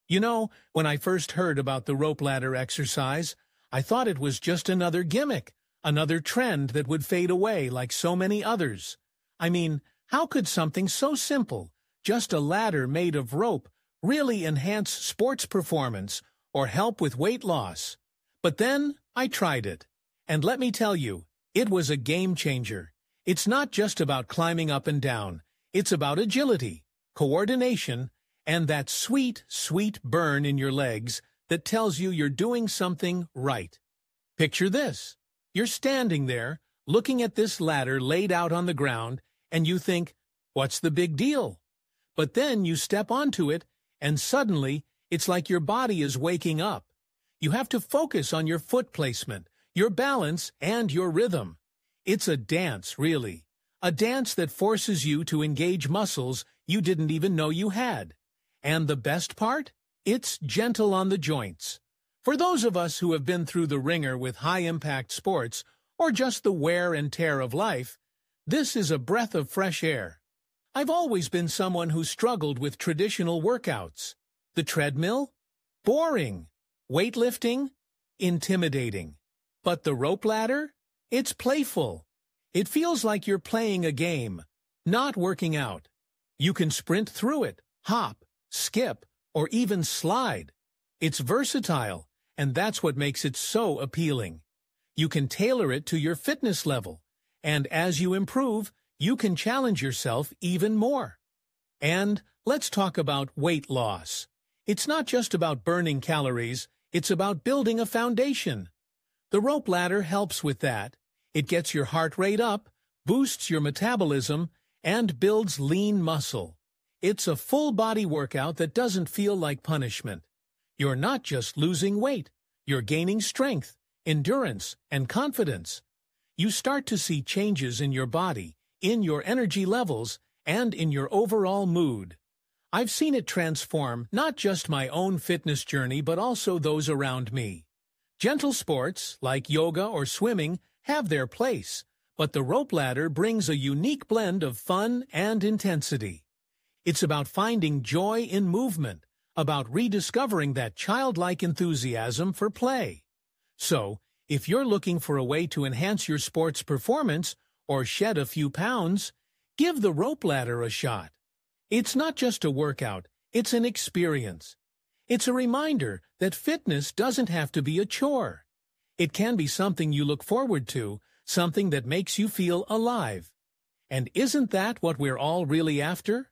You know, when I first heard about the rope ladder exercise, I thought it was just another gimmick, another trend that would fade away like so many others. I mean, how could something so simple, just a ladder made of rope, really enhance sports performance or help with weight loss? But then I tried it. And let me tell you, it was a game changer. It's not just about climbing up and down. It's about agility, coordination, and that sweet, sweet burn in your legs that tells you you're doing something right. Picture this. You're standing there, looking at this ladder laid out on the ground, and you think, what's the big deal? But then you step onto it, and suddenly, it's like your body is waking up. You have to focus on your foot placement, your balance, and your rhythm. It's a dance, really. A dance that forces you to engage muscles you didn't even know you had. And the best part? It's gentle on the joints. For those of us who have been through the ringer with high-impact sports, or just the wear and tear of life, this is a breath of fresh air. I've always been someone who struggled with traditional workouts. The treadmill? Boring. Weightlifting? Intimidating. But the rope ladder? It's playful. It feels like you're playing a game, not working out. You can sprint through it, hop, skip, or even slide. It's versatile, and that's what makes it so appealing. You can tailor it to your fitness level, and as you improve, you can challenge yourself even more. And let's talk about weight loss. It's not just about burning calories, it's about building a foundation. The rope ladder helps with that. It gets your heart rate up, boosts your metabolism, and builds lean muscle. It's a full-body workout that doesn't feel like punishment. You're not just losing weight, you're gaining strength, endurance, and confidence. You start to see changes in your body, in your energy levels, and in your overall mood. I've seen it transform not just my own fitness journey but also those around me. Gentle sports, like yoga or swimming, have their place, but the rope ladder brings a unique blend of fun and intensity. It's about finding joy in movement, about rediscovering that childlike enthusiasm for play. So, if you're looking for a way to enhance your sports performance or shed a few pounds, give the rope ladder a shot. It's not just a workout, it's an experience. It's a reminder that fitness doesn't have to be a chore. It can be something you look forward to, something that makes you feel alive. And isn't that what we're all really after?